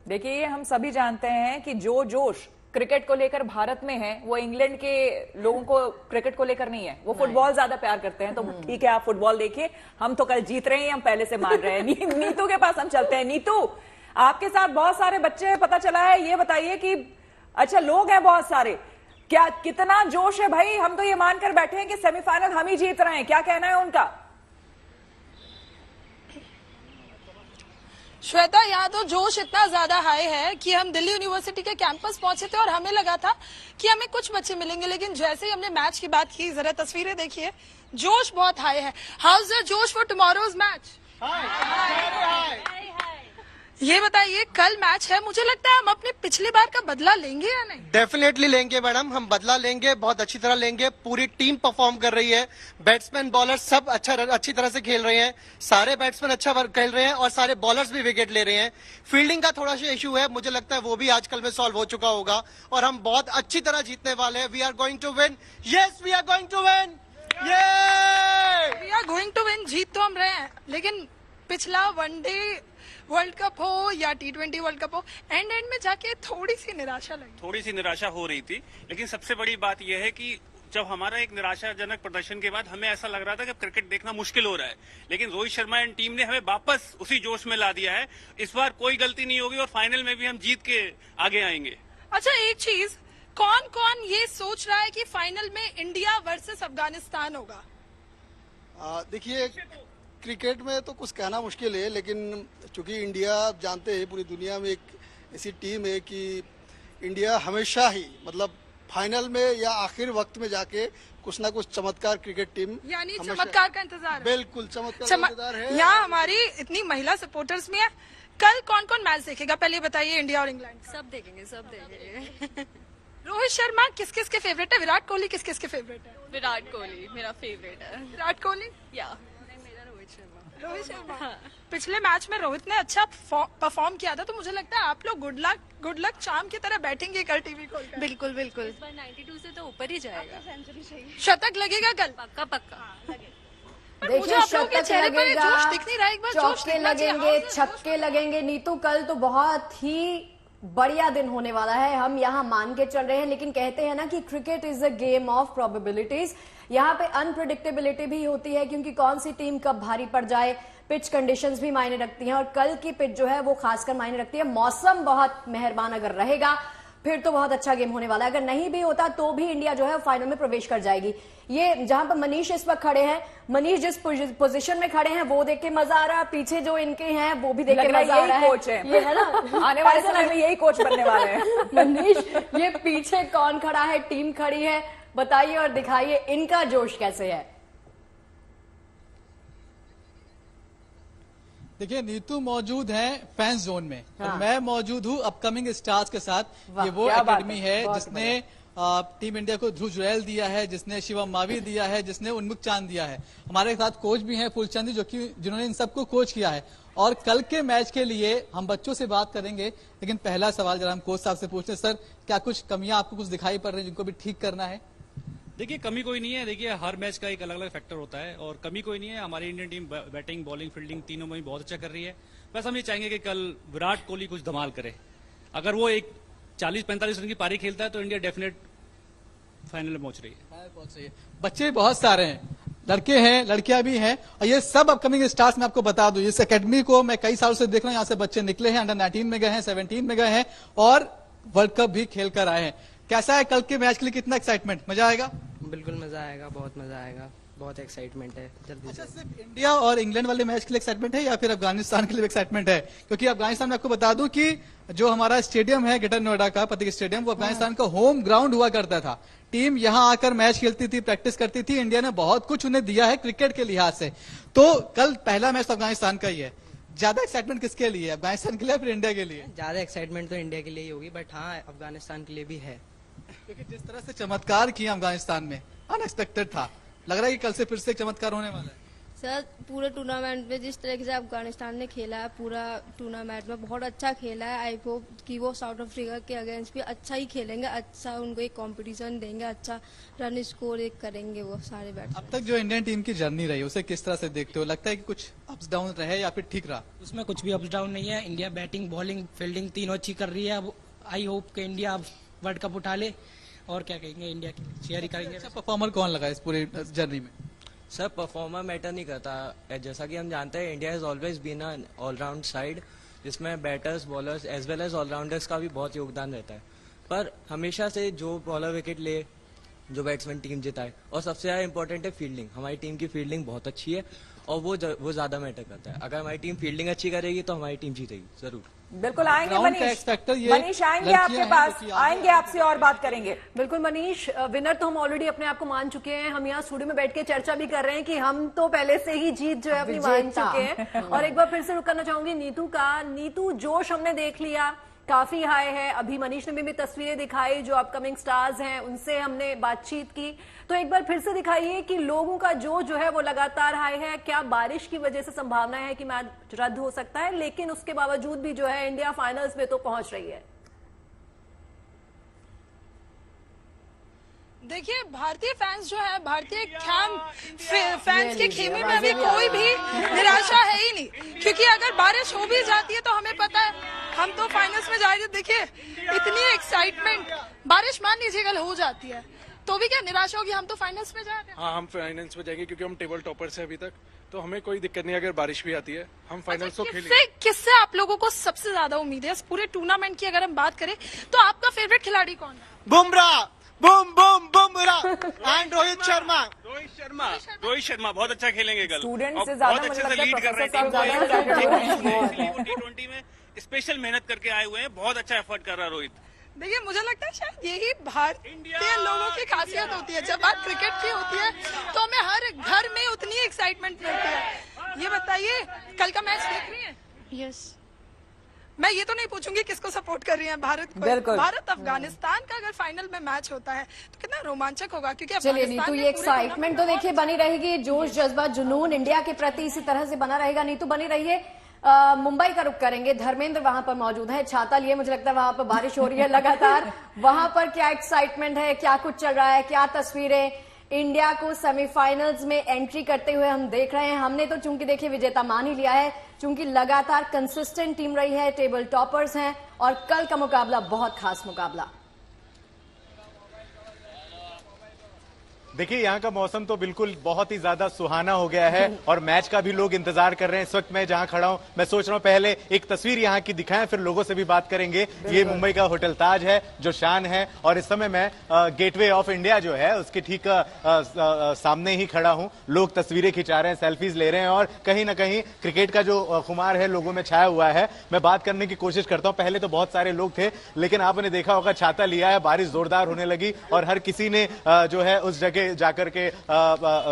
देखिए, ये हम सभी जानते हैं कि जो जोश क्रिकेट को लेकर भारत में है वो इंग्लैंड के लोगों को क्रिकेट को लेकर नहीं है। वो फुटबॉल ज्यादा प्यार करते हैं। तो ठीक है, आप फुटबॉल देखिए, हम तो कल जीत रहे हैं, हम पहले से मान रहे हैं। नीतू के पास हम चलते हैं। नीतू, आपके साथ बहुत सारे बच्चे हैं, पता चला है। ये बताइए कि अच्छा, लोग हैं बहुत सारे, क्या कितना जोश है भाई? हम तो ये मानकर बैठे हैं कि सेमीफाइनल हम ही जीत रहे हैं। क्या कहना है उनका? श्वेता, यहाँ तो जोश इतना ज्यादा हाई है कि हम दिल्ली यूनिवर्सिटी के कैंपस पहुंचे थे और हमें लगा था कि हमें कुछ बच्चे मिलेंगे, लेकिन जैसे ही हमने मैच की बात की, जरा तस्वीरें देखिए, जोश बहुत हाई है। हाउ इज द जोश फॉर टुमारोज मैच? ये बताइए, कल मैच है, मुझे लगता है हम अपने पिछली बार का बदला लेंगे या नहीं? डेफिनेटली लेंगे मैडम, हम बदला लेंगे, बहुत अच्छी तरह लेंगे। पूरी टीम परफॉर्म कर रही है, बैट्समैन बॉलर सब अच्छी तरह से खेल रहे हैं, सारे बैट्समैन अच्छा खेल रहे हैं और सारे बॉलर्स भी विकेट ले रहे हैं। फील्डिंग का थोड़ा सा इशू है, मुझे लगता है वो भी आजकल में सॉल्व हो चुका होगा और हम बहुत अच्छी तरह जीतने वाले हैं। We are going to win, yes we are going to win, we are going to win. जीत तो हम रहे हैं, लेकिन पिछला वनडे वर्ल्ड कप हो या T20 वर्ल्ड कप हो, एंड में जाके थोड़ी सी निराशा हो रही थी। लेकिन सबसे बड़ी बात यह है कि जब हमारा एक निराशाजनक प्रदर्शन के बाद हमें ऐसा लग रहा था कि क्रिकेट देखना मुश्किल हो रहा है, लेकिन रोहित शर्मा एंड टीम ने हमें वापस उसी जोश में ला दिया है। इस बार कोई गलती नहीं होगी और फाइनल में भी हम जीत के आगे आएंगे। अच्छा, एक चीज, कौन कौन ये सोच रहा है कि फाइनल में इंडिया वर्सेस अफगानिस्तान होगा? देखिए, क्रिकेट में तो कुछ कहना मुश्किल है, लेकिन चूंकि इंडिया, आप जानते हैं, पूरी दुनिया में एक ऐसी टीम है कि इंडिया हमेशा ही, मतलब फाइनल में या आखिर वक्त में जाके कुछ ना कुछ चमत्कार, क्रिकेट टीम, यानी चमत्कार का इंतजार है। बिल्कुल चमत्कार का इंतजार है। यहाँ हमारी इतनी महिला सपोर्टर्स भी है। कल कौन कौन मैच देखेगा, पहले बताइए? इंडिया और इंग्लैंड सब देखेंगे। रोहित शर्मा किस किस के फेवरेट है? विराट कोहली किस किस के फेवरेट है? विराट कोहली मेरा फेवरेट है। विराट कोहली या रोहित शर्मा। हाँ। पिछले मैच में रोहित ने अच्छा परफॉर्म किया था, तो मुझे लगता है आप लोग गुड लक चार्म की तरह बैठेंगे कल टीवी खोलकर। बिल्कुल बिल्कुल, 92 से तो ऊपर ही जाएगा। शतक लगेगा कल? पक्का। देखिए, शतक लगेगा, जोश दिख नहीं रहा, एक बार चौके लगेंगे, छक्के लगेंगे। नीतू, कल तो बहुत ही बढ़िया दिन होने वाला है, हम यहाँ मान के चल रहे हैं। लेकिन कहते हैं ना कि cricket is a game of probabilities. यहाँ पे अनप्रिडिक्टेबिलिटी भी होती है, क्योंकि कौन सी टीम कब भारी पड़ जाए, पिच कंडीशंस भी मायने रखती हैं। और कल की पिच जो है वो खासकर मायने रखती है। मौसम बहुत मेहरबान अगर रहेगा फिर तो बहुत अच्छा गेम होने वाला है। अगर नहीं भी होता तो भी इंडिया जो है फाइनल में प्रवेश कर जाएगी। ये जहां पर मनीष इस वक्त खड़े हैं, मनीष जिस पोजीशन में खड़े हैं वो देख के मजा आ रहा है, पीछे जो इनके हैं वो भी देख के मजा आ रहा है। कोच है, ये है ना, आने वाले समय में यही कोच बनने वाले हैं। मनीष, ये पीछे कौन खड़ा है? टीम खड़ी है, बताइए और दिखाइए इनका जोश कैसे है। देखिए, नीतू मौजूद है फैंस जोन में, हाँ। और मैं मौजूद हूँ अपकमिंग स्टार्स के साथ। ये वो एकेडमी है जिसने टीम इंडिया को ध्रुव जुरैल दिया है, जिसने शिवम मावी दिया है, जिसने उन्मुख चांद दिया है। हमारे साथ कोच भी हैं फुलचंदी, जिन्होंने इन सबको कोच किया है। और कल के मैच के लिए हम बच्चों से बात करेंगे, लेकिन पहला सवाल जरा हम कोच साहब से पूछते हैं। सर, क्या कुछ कमियां आपको कुछ दिखाई पड़ रही है जिनको भी ठीक करना है? देखिए, कमी कोई नहीं है। देखिए, हर मैच का एक अलग अलग फैक्टर होता है और कमी कोई नहीं है। हमारी Indian team batting, bowling, fielding तीनों में बहुत अच्छा कर रही है। बस हम ये चाहेंगे कि कल विराट कोहली कुछ धमाल करे। अगर वो एक 40-45 रन की पारी खेलता है तो इंडिया डेफिनेट फाइनल में पहुंच रही है। बच्चे बहुत सारे हैं, लड़के हैं, लड़कियां भी हैं, और ये सब अपकमिंग स्टार्स में आपको बता दूं। इस एकेडमी को मैं कई सालों से देख रहा हूं, यहाँ से बच्चे निकले हैं, अंडर 19 में गए हैं, 17 में गए हैं और वर्ल्ड कप भी खेल कर आए हैं। कैसा है कल के मैच के लिए? कितना एक्साइटमेंट? मजा आएगा? बिल्कुल मजा आएगा, बहुत मजा आएगा, बहुत एक्साइटमेंट है। जल्दी अच्छा, सिर्फ इंडिया और इंग्लैंड वाले मैच के लिए एक्साइटमेंट है या फिर अफगानिस्तान के लिए एक्साइटमेंट है? क्योंकि अफगानिस्तान में आपको बता दूं कि जो हमारा स्टेडियम है ग्रेटर नोएडा का प्रतीक स्टेडियम, वो अफगानिस्तान का होम ग्राउंड हुआ करता था। टीम यहाँ आकर मैच खेलती थी, प्रैक्टिस करती थी। इंडिया ने बहुत कुछ उन्हें दिया है क्रिकेट के लिहाज से। तो कल पहला मैच अफगानिस्तान का ही है। ज्यादा एक्साइटमेंट किसके लिए? अफगानिस्तान के लिए या फिर इंडिया के लिए? ज्यादा एक्साइटमेंट तो इंडिया के लिए ही होगी, बट हाँ, अफगानिस्तान के लिए भी है। क्योंकि जिस तरह से चमत्कार किया अफगानिस्तान में, अनएक्सपेक्टेड था। लग रहा है कि कल से फिर से एक चमत्कार होने वाला है। सर पूरे टूर्नामेंट में जिस तरीके से अफगानिस्तान ने खेला है, पूरा टूर्नामेंट में बहुत अच्छा खेला है। आई होप कि वो साउथ अफ्रीका के अगेंस्ट भी अच्छा ही खेलेंगे, अच्छा उनको एक कंपटीशन देंगे, अच्छा रन स्कोर एक करेंगे वो सारे बैट्समैन। अब तक जो इंडियन टीम की जर्नी रही उसे किस तरह से देखते हो? लगता है कि कुछ अप्स डाउन रहे या फिर ठीक रहा? उसमें कुछ भी अप्स डाउन नहीं है। इंडिया बैटिंग, बॉलिंग, फील्डिंग तीनों अच्छी कर रही है। अब आई होप कि इंडिया अब वर्ल्ड कप उठा ले। और क्या कहेंगे, इंडिया की चेयर ही करेंगे। अच्छा परफॉर्मर कौन लगा इस पूरी जर्नी में? सर परफॉर्मर मैटर नहीं करता। जैसा कि हम जानते हैं India has always been a allround side, जिसमें batters, bowlers as well as allrounders का भी बहुत योगदान रहता है। पर हमेशा से जो बॉलर विकेट ले, जो बैट्समैन टीम जिताए, और सबसे ज्यादा इंपॉर्टेंट है फील्डिंग। हमारी टीम की फील्डिंग बहुत अच्छी है और वो ज्यादा मैटर करता है। अगर हमारी टीम फील्डिंग अच्छी करेगी तो हमारी टीम जीतेगी जरूर। बिल्कुल आएंगे ग्राउंड का मनीष। X factor ये मनीष आएंगे लड़कियां आपके हैं पास, जो कि आएंगे आपसे और बात करेंगे। बिल्कुल मनीष, विनर तो हम ऑलरेडी अपने आप को मान चुके हैं। हम यहाँ स्टूडियो में बैठ के चर्चा भी कर रहे हैं कि हम तो पहले से ही जीत जो है अपनी मान चुके हैं। और एक बार फिर से रुक करना चाहूंगी नीतू का। नीतू, जोश हमने देख लिया, काफी हाई है। अभी मनीष ने भी तस्वीरें दिखाई जो अपकमिंग स्टार्स हैं, उनसे हमने बातचीत की। तो एक बार फिर से दिखाइए कि लोगों का जो है वो लगातार हाई है। क्या बारिश की वजह से संभावना है कि मैच रद्द हो सकता है, लेकिन उसके बावजूद भी जो है इंडिया फाइनल्स में तो पहुंच रही है? देखिए, भारतीय फैंस जो है, भारतीय फैंस के खेमे में अभी कोई भी निराशा है ही नहीं, क्योंकि अगर बारिश हो भी जाती है तो हमें पता है हम तो फाइनल्स में जाएंगे। देखिए इतनी एक्साइटमेंट, बारिश मान लीजिएगा हो जाती है तो भी क्या निराशा होगी, हम तो फाइनल्स में जा रहे हैं। हाँ, हम फाइनल्स में जाएंगे क्योंकि हम टेबल टॉपर से अभी तक, तो हमें कोई दिक्कत नहीं अगर बारिश भी आती है, हम फाइनल्स को खेलेंगे। किससे आप लोगों को सबसे ज्यादा उम्मीद है इस पूरे टूर्नामेंट की? अगर हम बात करें तो आपका फेवरेट खिलाड़ी कौन है? Bumrah, boom boom Bumrah and Rohit Sharma. Rohit Sharma बहुत अच्छा खेलेंगे कल, स्टूडेंट से और ज्यादा बहुत अच्छे से मुझे लीड लगता कर रहे है प्रोफेसर साहब हैं ज्यादा T20 में स्पेशल मेहनत करके आए हुए हैं, बहुत अच्छा एफर्ट कर रहा है रोहित। देखिए, मुझे लगता है शायद यही भारतीय लोगों की खासियत होती है। जब बात क्रिकेट की होती है तो हमें हर घर में उतनी एक्साइटमेंट मिलती है। ये बताइए, कल का मैच देख रही हैं? यस। मैं ये तो नहीं पूछूंगी किसको सपोर्ट कर रही हैं, भारत को। भारत अफगानिस्तान का अगर फाइनल में मैच होता है तो कितना रोमांचक होगा, क्योंकि चलिए नीतू, ये एक्साइटमेंट तो देखिए बनी रहेगी, जोश जज्बा जुनून इंडिया के प्रति इसी तरह से बना रहेगा। नीतू बनी रहिए। मुंबई का रुख करेंगे, धर्मेंद्र वहां पर मौजूद है, छाता लिए, मुझे लगता है वहां पर बारिश हो रही है लगातार। वहां पर क्या एक्साइटमेंट है, क्या कुछ चल रहा है, क्या तस्वीरें इंडिया को सेमीफाइनल्स में एंट्री करते हुए हम देख रहे हैं? हमने तो चूंकि देखिए विजेता मान ही लिया है, चूंकि लगातार कंसिस्टेंट टीम रही है, टेबल टॉपर्स हैं, और कल का मुकाबला बहुत खास मुकाबला। देखिए यहाँ का मौसम तो बिल्कुल बहुत ही ज्यादा सुहाना हो गया है और मैच का भी लोग इंतजार कर रहे हैं। इस वक्त मैं जहाँ खड़ा हूँ, मैं सोच रहा हूँ पहले एक तस्वीर यहाँ की दिखाएं, फिर लोगों से भी बात करेंगे। ये मुंबई का होटल ताज है जो शान है, और इस समय मैं गेटवे ऑफ इंडिया जो है उसके ठीक सामने ही खड़ा हूँ। लोग तस्वीरें खिंचा रहे हैं, सेल्फीज ले रहे हैं, और कहीं ना कहीं क्रिकेट का जो खुमार है लोगों में छाया हुआ है। मैं बात करने की कोशिश करता हूँ। पहले तो बहुत सारे लोग थे, लेकिन आपने देखा होगा छाता लिया है, बारिश जोरदार होने लगी और हर किसी ने जो है उस जगह जाकर के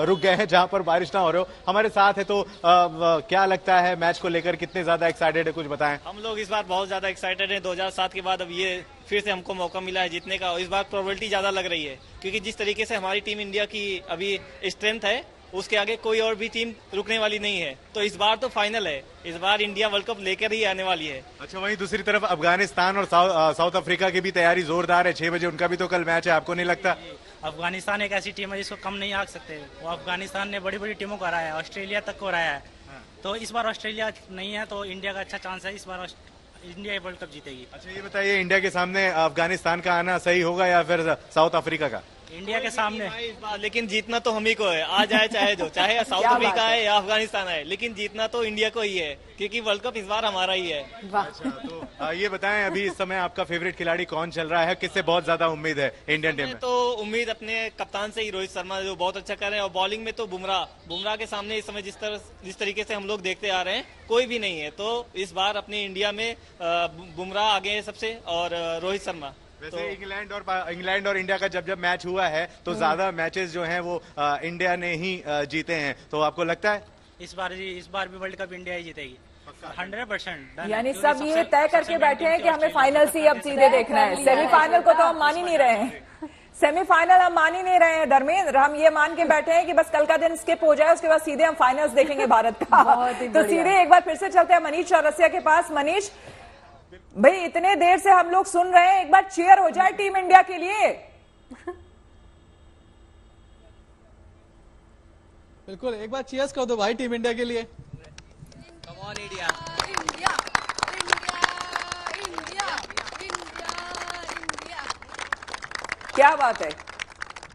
रुक गए हैं जहां पर बारिश ना हो रहे हो। हमारे साथ है, तो क्या लगता है मैच को लेकर, कितने ज्यादा एक्साइटेड है, कुछ बताएं। हम लोग इस बार बहुत ज्यादा एक्साइटेड हैं। 2007 के बाद अब ये फिर से हमको मौका मिला है जीतने का, और इस बार प्रोबेबिलिटी ज्यादा लग रही है, क्योंकि जिस तरीके से हमारी टीम इंडिया की अभी स्ट्रेंथ है उसके आगे कोई और भी टीम रुकने वाली नहीं है। तो इस बार तो फाइनल है, इस बार इंडिया वर्ल्ड कप लेकर ही आने वाली है। अच्छा, वहीं दूसरी तरफ अफगानिस्तान और साउथ अफ्रीका की भी तैयारी जोरदार है। 6 बजे उनका भी तो कल मैच है, आपको नहीं लगता? अफगानिस्तान एक ऐसी टीम है जिसको कम नहीं आंक सकते। वो अफगानिस्तान ने बड़ी बड़ी टीमों को हराया है, ऑस्ट्रेलिया तक को हराया है। तो इस बार ऑस्ट्रेलिया नहीं है तो इंडिया का अच्छा चांस है, इस बार इंडिया वर्ल्ड कप जीतेगी। अच्छा, ये बताइए इंडिया के सामने अफगानिस्तान का आना सही होगा या फिर साउथ अफ्रीका का? इंडिया के सामने लेकिन जीतना तो हम ही को है, आ जाए चाहे जो, चाहे साउथ अफ्रीका है या अफगानिस्तान है, लेकिन जीतना तो इंडिया को ही है, क्योंकि वर्ल्ड कप इस बार हमारा ही है। अच्छा, तो ये बताएं अभी इस समय आपका फेवरेट खिलाड़ी कौन चल रहा है, किससे बहुत ज्यादा उम्मीद है इंडियन टीम में? तो उम्मीद अपने कप्तान से ही, रोहित शर्मा जो बहुत अच्छा कर रहे हैं, और बॉलिंग में तो बुमराह के सामने इस समय जिस तरीके से हम लोग देखते आ रहे हैं कोई भी नहीं है। तो इस बार अपने इंडिया में बुमराह आगे है सबसे, और रोहित शर्मा। वैसे तो इंग्लैंड और इंडिया का जब मैच हुआ है तो ज्यादा मैचेस जो हैं वो इंडिया ने ही जीते हैं, तो आपको लगता है इस बार भी वर्ल्ड कप इंडिया ही जीतेगी 100%? यानी सब ये तय करके बैठे हैं कि हमें फाइनल से अब सीधे देखना है, सेमीफाइनल को तो हम मान ही नहीं रहे हैं। सेमीफाइनल हम मान ही नहीं रहे हैं धर्मेंद्र, हम ये मान के बैठे हैं कि बस कल का दिन स्किप हो जाए, उसके बाद सीधे हम फाइनल्स देखेंगे भारत का। तो सीधे एक बार फिर से चलते हैं मनीष चौरसिया के पास। मनीष भाई, इतने देर से हम लोग सुन रहे हैं, एक बार चीयर हो जाए टीम इंडिया के लिए। बिल्कुल, एक बार चीयर्स कर दो भाई टीम इंडिया के लिए। Come on India. क्या बात है,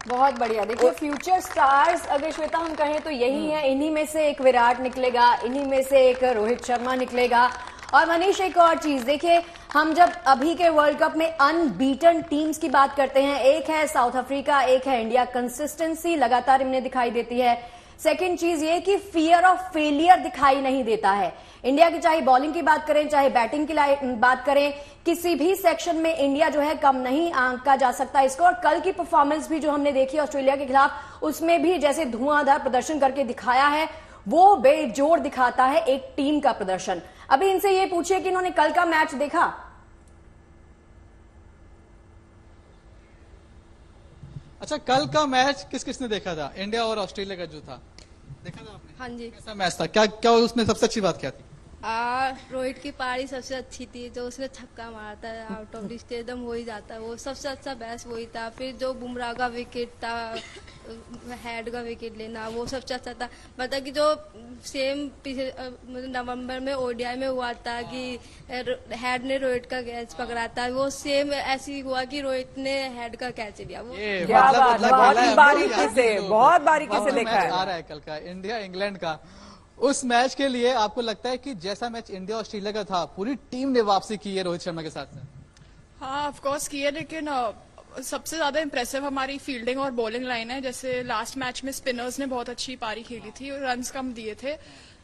बहुत बढ़िया। देखिए फ्यूचर स्टार्स अगर श्वेता हम कहें तो यही है, इन्हीं में से एक विराट निकलेगा, इन्हीं में से एक रोहित शर्मा निकलेगा। और मनीष, एक और चीज देखिए, हम जब अभी के वर्ल्ड कप में अनबीटन टीम्स की बात करते हैं, एक है साउथ अफ्रीका, एक है इंडिया। कंसिस्टेंसी लगातार इन्हें दिखाई देती है। सेकेंड चीज ये कि फियर ऑफ फेलियर दिखाई नहीं देता है। इंडिया की चाहे बॉलिंग की बात करें, चाहे बैटिंग की बात करें, किसी भी सेक्शन में इंडिया जो है कम नहीं आंका जा सकता इसको। और कल की परफॉर्मेंस भी जो हमने देखी ऑस्ट्रेलिया के खिलाफ, उसमें भी जैसे धुआंधार प्रदर्शन करके दिखाया है, वो बेजोड़ दिखाता है एक टीम का प्रदर्शन। अभी इनसे ये पूछिए कि इन्होंने कल का मैच देखा। अच्छा, कल का मैच किस किसने देखा था? इंडिया और ऑस्ट्रेलिया का जो था, देखा था आपने? हाँ जी। कैसा मैच था? क्या क्या उसमें सबसे अच्छी बात क्या थी? रोहित की पारी सबसे अच्छी थी, जो उसने छक्का मारा था आउट ऑफ द स्टेडियम, हो ही जाता है वो सबसे अच्छा बैट्स वही था। फिर जो बुमराह का विकेट था, हेड का विकेट लेना, वो सबसे अच्छा था। मतलब कि जो सेम पिछले नवंबर में ओडीआई में हुआ था कि हेड ने रोहित का कैच पकड़ा था, वो सेम ऐसी हुआ कि रोहित ने हेड का कैच लिया। वो क्या बात, बहुत बारीकी से देखा है। आ रहा है कल का इंडिया इंग्लैंड का। उस मैच के लिए आपको लगता है कि जैसा मैच इंडिया ऑस्ट्रेलिया का था, पूरी टीम ने वापसी की है रोहित शर्मा के साथ साथ? हाँ, ऑफ कोर्स की है, लेकिन सबसे ज्यादा इंप्रेसिव हमारी फील्डिंग और बॉलिंग लाइन है। जैसे लास्ट मैच में स्पिनर्स ने बहुत अच्छी पारी खेली थी और रन्स कम दिए थे।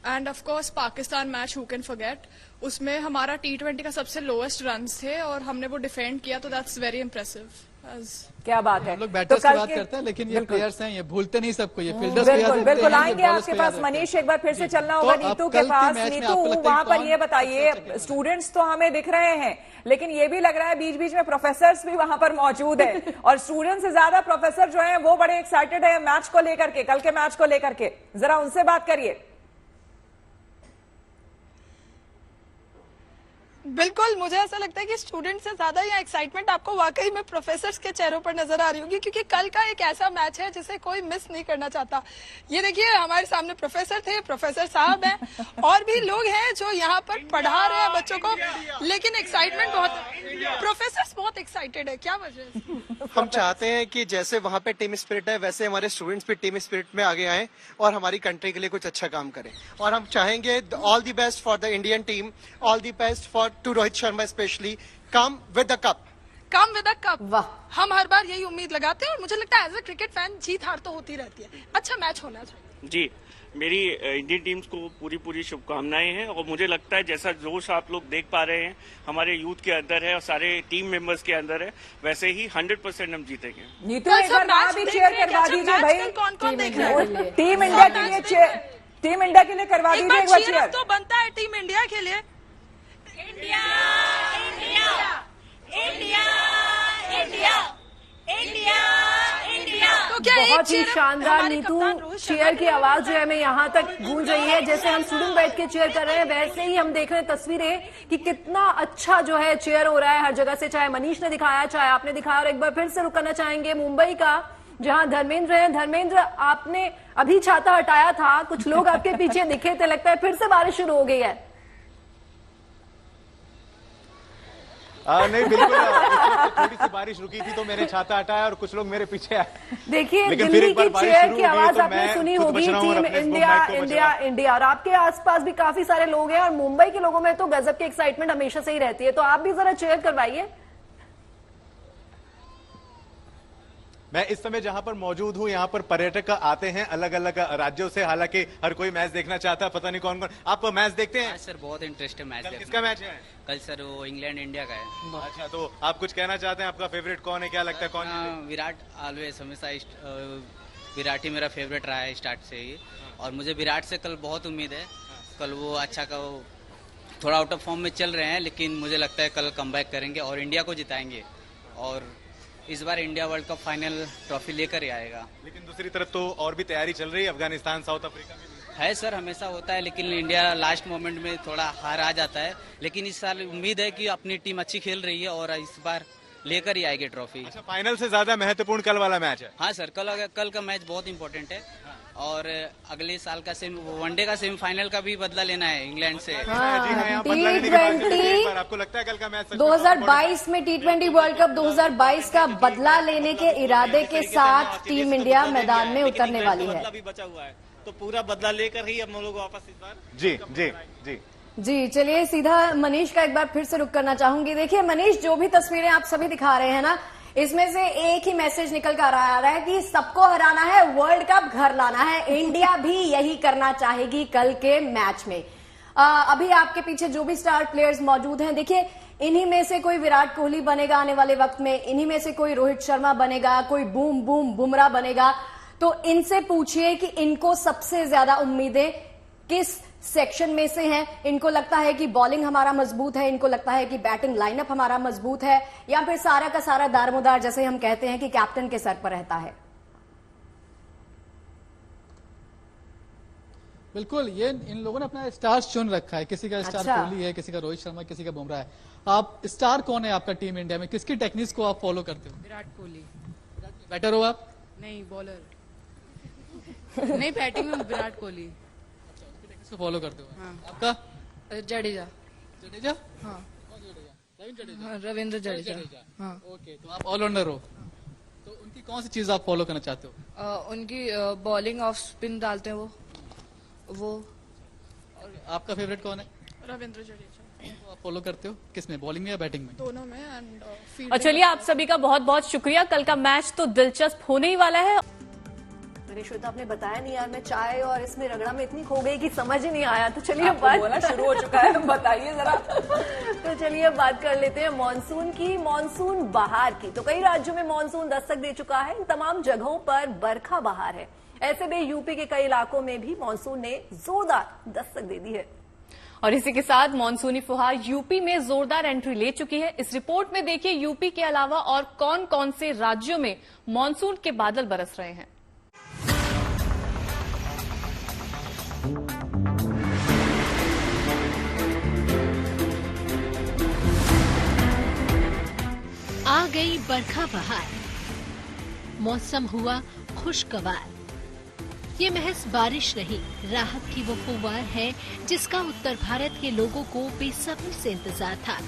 End of course Pakistan match, who can forget, उसमें हमारा T20 का सबसे लोएस्ट रन्स थे और हमने वो डिफेंड किया, तो दैट्स वेरी इंप्रेसिव। क्या बात है। हम लोग बैटर्स की बात करते हैं, लेकिन ये प्लेयर्स हैं, ये भूलते नहीं सबको, ये फील्डर्स बिल्कुल आएंगे आपके पास। मनीष, एक बार फिर से चलना होगा नीतू के पास। नीतू, वहां पर ये बताइए, स्टूडेंट्स तो हमें दिख रहे हैं, लेकिन ये भी लग रहा है बीच बीच में प्रोफेसर्स भी वहां पर मौजूद है, और स्टूडेंट से ज्यादा प्रोफेसर जो है वो बड़े एक्साइटेड है मैच को लेकर के, कल के मैच को लेकर के। जरा उनसे बात करिए। बिल्कुल, मुझे ऐसा लगता है कि स्टूडेंट से ज्यादा यहाँ एक्साइटमेंट आपको वाकई में प्रोफेसर्स के चेहरों पर नजर आ रही होगी, क्योंकि कल का एक ऐसा मैच है जिसे कोई मिस नहीं करना चाहता। ये देखिए, हमारे सामने प्रोफेसर थे, प्रोफेसर साहब हैं, और भी लोग हैं जो यहाँ पर पढ़ा रहे हैं बच्चों को, लेकिन एक्साइटमेंट बहुत, प्रोफेसर्स बहुत एक्साइटेड है। क्या वजह? हम चाहते हैं कि जैसे वहाँ पे टीम स्पिरिट है, वैसे हमारे स्टूडेंट्स भी टीम स्पिरिट में आगे आए और हमारी कंट्री के लिए कुछ अच्छा काम करें। और हम चाहेंगे all the best for the Indian team, all the best for to Rohit Sharma specially, come with the cup. Come with the cup, वाह, हम हर बार यही उम्मीद लगाते हैं, और मुझे लगता है एज अ क्रिकेट फैन जीत हार तो होती रहती है, अच्छा मैच होना चाहिए। जी, मेरी इंडियन टीम्स को पूरी शुभकामनाएं हैं, और मुझे लगता है जैसा जोश आप लोग देख पा रहे हैं हमारे यूथ के अंदर है और सारे टीम मेंबर्स के अंदर है, वैसे ही 100% हम जीतेंगे। नीतू, एक बार वहां भी चेयर करवा दीजिए भाई, कौन देख रहा है? टीम इंडिया के लिए चेयर, टीम इंडिया के लिए करवा दीजिए एक बार चेयर। तो बनता है टीम इंडिया के लिए। India India India India India India. तो क्या बहुत ही शानदार नीतू, चेयर की आवाज जो है हमें यहाँ तक गूंज रही है। जैसे हम स्टूडेंट बैठ के चेयर कर रहे हैं, वैसे ही हम देख रहे हैं तस्वीरें कि कितना अच्छा जो है चेयर हो रहा है हर जगह से, चाहे मनीष ने दिखाया, चाहे आपने दिखाया। और एक बार फिर से रुक करना चाहेंगे मुंबई का, जहां धर्मेंद्र है। धर्मेंद्र, आपने अभी छाता हटाया था, कुछ लोग आपके पीछे दिखे थे, लगता है फिर से बारिश शुरू हो गई है। नहीं, बिल्कुल थोड़ी सी बारिश रुकी थी तो मैंने छाता हटाया और कुछ लोग मेरे पीछे आए। देखिए, दिल्ली की चेयर की आवाज आपने सुनी होगी, टीम इंडिया इंडिया इंडिया, और आपके आसपास भी काफी सारे लोग हैं, और मुंबई के लोगों में तो गजब की एक्साइटमेंट हमेशा से ही रहती है, तो आप भी जरा चेयर करवाइए। मैं इस समय जहां पर मौजूद हूं, यहां पर पर्यटक आते हैं अलग अलग राज्यों से, हालांकि हर कोई मैच देखना चाहता है, पता नहीं कौन कौन। आप मैच देखते हैं? सर, बहुत इंटरेस्ट है मैच। किसका मैच है कल? सर, वो इंग्लैंड इंडिया का है। अच्छा, तो आप कुछ कहना चाहते हैं? आपका फेवरेट कौन है, क्या लगता है कौन? विराट, ऑलवेज, हमेशा विराट ही मेरा फेवरेट रहा है स्टार्ट से ही, और मुझे विराट से कल बहुत उम्मीद है। कल वो अच्छा का थोड़ा आउट ऑफ फॉर्म में चल रहे हैं, लेकिन मुझे लगता है कल कमबैक करेंगे और इंडिया को जिताएंगे, और इस बार India world cup final trophy लेकर ही आएगा। लेकिन दूसरी तरफ तो और भी तैयारी चल रही है, अफगानिस्तान साउथ अफ्रीका में है सर, हमेशा होता है, लेकिन इंडिया लास्ट मोमेंट में थोड़ा हार आ जाता है। लेकिन इस साल उम्मीद है कि अपनी टीम अच्छी खेल रही है और इस बार लेकर ही आएगी ट्रॉफी। अच्छा, फाइनल से ज्यादा महत्वपूर्ण कल वाला मैच है। हाँ सर, कल का मैच बहुत इंपॉर्टेंट है और अगले साल का वनडे का सेमीफाइनल का भी बदला लेना है इंग्लैंड से। T20 आपको लगता है कल का मैच 2022 में T20 वर्ल्ड कप 2022 का बदला लेने के इरादे के साथ टीम इंडिया मैदान में उतरने वाली है। भी बचा हुआ है तो पूरा बदला लेकर ही हम लोग वापस इस बार। जी जी जी जी, चलिए सीधा मनीष का एक बार फिर से रुख करना चाहूंगी। देखिए मनीष, जो भी तस्वीरें आप सभी दिखा रहे हैं ना, इसमें से एक ही मैसेज निकल कर आ रहा है कि सबको हराना है, वर्ल्ड कप घर लाना है। इंडिया भी यही करना चाहेगी कल के मैच में। अभी आपके पीछे जो भी स्टार प्लेयर्स मौजूद हैं, देखिए इन्हीं में से कोई विराट कोहली बनेगा आने वाले वक्त में, इन्हीं में से कोई रोहित शर्मा बनेगा, कोई बूम बूम बुमराह बनेगा। तो इनसे पूछिए कि इनको सबसे ज्यादा उम्मीदें किस सेक्शन में से हैं। इनको लगता है कि बॉलिंग हमारा मजबूत है, इनको लगता है कि बैटिंग लाइनअप हमारा मजबूत है, या फिर सारा का सारा दारमोदार जैसे हम कहते हैं कि कैप्टन के सर पर रहता है। बिल्कुल, ये इन लोगों ने अपना स्टार्स चुन रखा है। किसी का स्टार कोहली है, किसी का रोहित शर्मा, किसी का बुमराह है। आप स्टार कौन है आपका टीम इंडिया में? किसकी टेक्निक्स को आप फॉलो करते हो? विराट कोहली। बैटर हो आप? नहीं, बॉलर। नहीं, बैटिंग में विराट कोहली इसको फॉलो करते हो। हाँ। आपका? जडेजा। जडेजा? हाँ। जडेजा? रविंद्र जडेजा। हाँ। ओके, तो आप ऑलराउंडर हो, तो उनकी कौन सी चीज आप फॉलो करना चाहते हो? उनकी बॉलिंग ऑफ स्पिन डालते हैं वो। और आपका फेवरेट कौन है? रविंद्र जडेजा। तो आप फॉलो करते हो किसमें, बॉलिंग में या बैटिंग में? दोनों में। एंड और चलिए, आप सभी का बहुत बहुत शुक्रिया। कल का मैच तो दिलचस्प होने ही वाला है। श्वेता, आपने बताया नहीं यार, मैं चाय और इसमें रगड़ा में इतनी खो गई कि समझ ही नहीं आया। तो चलिए बोला शुरू हो चुका है, बताइए जरा। तो चलिए बात कर लेते हैं मानसून की, मानसून बहार की। तो कई राज्यों में मानसून दस्तक दे चुका है, इन तमाम जगहों पर बरखा बहार है। ऐसे में यूपी के कई इलाकों में भी मानसून ने जोरदार दस्तक दे दी है। और इसी के साथ मानसूनी फुहार यूपी में जोरदार एंट्री ले चुकी है। इस रिपोर्ट में देखिए यूपी के अलावा और कौन कौन से राज्यों में मानसून के बादल बरस रहे हैं। आ गई बरखा बहार, मौसम हुआ खुशगवार। ये महज बारिश नहीं, राहत की वो फुहार है जिसका उत्तर भारत के लोगों को बेसब्री से इंतजार था।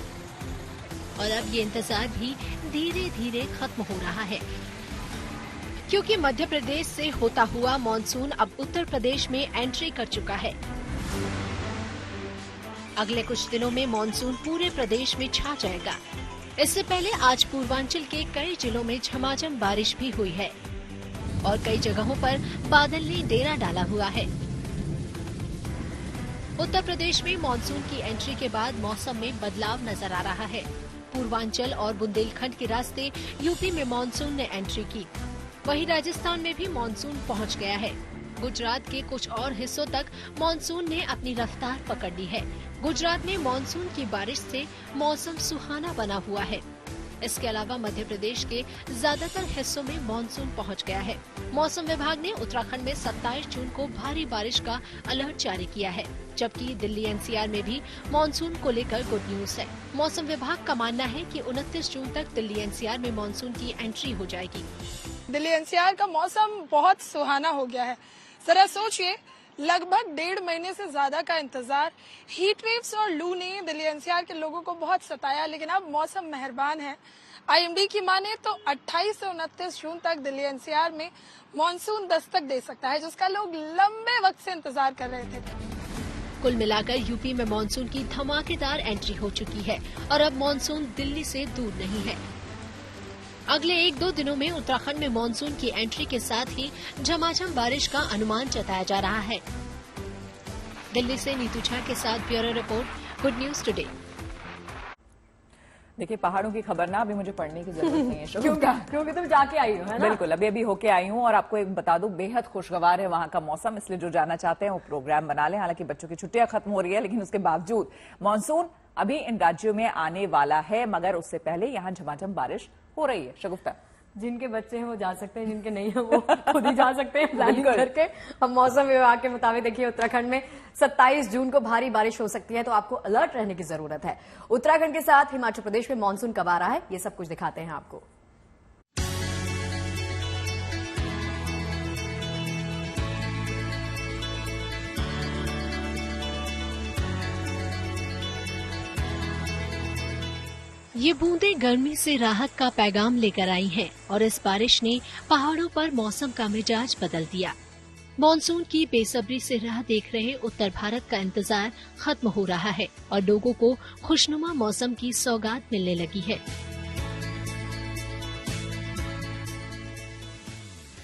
और अब ये इंतजार भी धीरे धीरे खत्म हो रहा है, क्योंकि मध्य प्रदेश से होता हुआ मॉनसून अब उत्तर प्रदेश में एंट्री कर चुका है। अगले कुछ दिनों में मॉनसून पूरे प्रदेश में छा जाएगा। इससे पहले आज पूर्वांचल के कई जिलों में झमाझम बारिश भी हुई है और कई जगहों पर बादल ने डेरा डाला हुआ है। उत्तर प्रदेश में मॉनसून की एंट्री के बाद मौसम में बदलाव नजर आ रहा है। पूर्वांचल और बुंदेलखंड के रास्ते यूपी में मॉनसून ने एंट्री की। वहीं राजस्थान में भी मॉनसून पहुंच गया है। गुजरात के कुछ और हिस्सों तक मॉनसून ने अपनी रफ्तार पकड़ ली है। गुजरात में मॉनसून की बारिश से मौसम सुहाना बना हुआ है। इसके अलावा मध्य प्रदेश के ज्यादातर हिस्सों में मॉनसून पहुंच गया है। मौसम विभाग ने उत्तराखंड में 27 जून को भारी बारिश का अलर्ट जारी किया है, जबकि दिल्ली एनसीआर में भी मॉनसून को लेकर गुड न्यूज है। मौसम विभाग का मानना है कि 29 जून तक दिल्ली एनसीआर में मॉनसून की एंट्री हो जाएगी। दिल्ली एनसीआर का मौसम बहुत सुहाना हो गया है। जरा सोचिए, लगभग 1.5 महीने से ज्यादा का इंतजार, हीट वेव्स और लू ने दिल्ली एनसीआर के लोगों को बहुत सताया, लेकिन अब मौसम मेहरबान है। आईएमडी की माने तो 28 से 29 जून तक दिल्ली एनसीआर में मॉनसून दस्तक दे सकता है, जिसका लोग लंबे वक्त से इंतजार कर रहे थे। कुल मिलाकर यूपी में मॉनसून की धमाकेदार एंट्री हो चुकी है और अब मॉनसून दिल्ली से दूर नहीं है। अगले 1-2 दिनों में उत्तराखंड में मॉनसून की एंट्री के साथ ही झमाझम बारिश का अनुमान जताया जा रहा है। दिल्ली से नीतू झा के साथ bureau report, good news today. देखिए, पहाड़ों की खबर ना अभी मुझे पढ़ने की जरूरत नहीं है। क्योंकि तुम जाके आई हो, है ना? बिल्कुल, अभी होके आई हूँ और आपको एक बता दूं, बेहद खुशगवार है वहां का मौसम। इसलिए जो जाना चाहते हैं वो प्रोग्राम बना लें। हालांकि बच्चों की छुट्टियां खत्म हो रही है, लेकिन उसके बावजूद मानसून अभी इन राज्यों में आने वाला है, मगर उससे पहले यहाँ झमाझम बारिश हो रही है। शगुफ्ता। जिनके बच्चे हैं वो जा सकते हैं, जिनके नहीं है वो खुद ही जा सकते हैं प्लानिंग करके। अब मौसम विभाग के मुताबिक देखिए उत्तराखंड में 27 जून को भारी बारिश हो सकती है, तो आपको अलर्ट रहने की जरूरत है। उत्तराखंड के साथ हिमाचल प्रदेश में मानसून कब आ रहा है, ये सब कुछ दिखाते हैं आपको। ये बूंदें गर्मी से राहत का पैगाम लेकर आई हैं और इस बारिश ने पहाड़ों पर मौसम का मिजाज बदल दिया। मॉनसून की बेसब्री से राह देख रहे उत्तर भारत का इंतजार खत्म हो रहा है और लोगों को खुशनुमा मौसम की सौगात मिलने लगी है।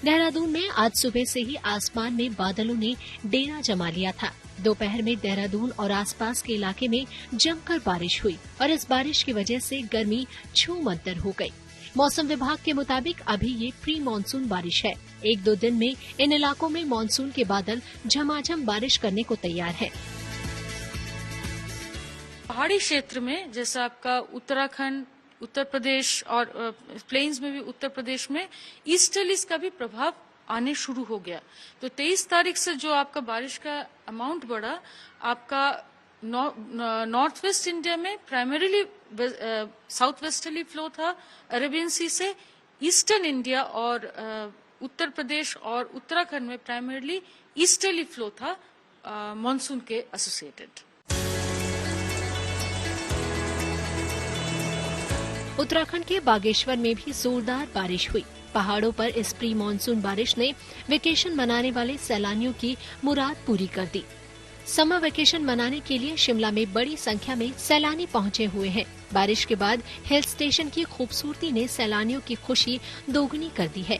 देहरादून में आज सुबह से ही आसमान में बादलों ने डेरा जमा लिया था। दोपहर में देहरादून और आसपास के इलाके में जमकर बारिश हुई और इस बारिश की वजह से गर्मी छूमंतर हो गई। मौसम विभाग के मुताबिक अभी ये प्री मानसून बारिश है। 1-2 दिन में इन इलाकों में मानसून के बादल झमाझम बारिश करने को तैयार है। पहाड़ी क्षेत्र में जैसा आपका उत्तराखंड, उत्तर प्रदेश और प्लेन्स में भी उत्तर प्रदेश में ईस्टर्लीज का भी प्रभाव आने शुरू हो गया। तो 23 तारीख से जो आपका बारिश का अमाउंट बढ़ा, आपका नॉर्थ वेस्ट इंडिया में प्राइमरीली साउथ वेस्टर्ली फ्लो था अरेबियन सी से, ईस्टर्न इंडिया और उत्तर प्रदेश और उत्तराखंड में प्राइमरीली ईस्टर्ली फ्लो था मॉनसून के एसोसिएटेड। उत्तराखंड के बागेश्वर में भी जोरदार बारिश हुई। पहाड़ों पर इस प्री मानसून बारिश ने वेकेशन मनाने वाले सैलानियों की मुराद पूरी कर दी। समर वेकेशन मनाने के लिए शिमला में बड़ी संख्या में सैलानी पहुंचे हुए हैं। बारिश के बाद हिल स्टेशन की खूबसूरती ने सैलानियों की खुशी दोगुनी कर दी है।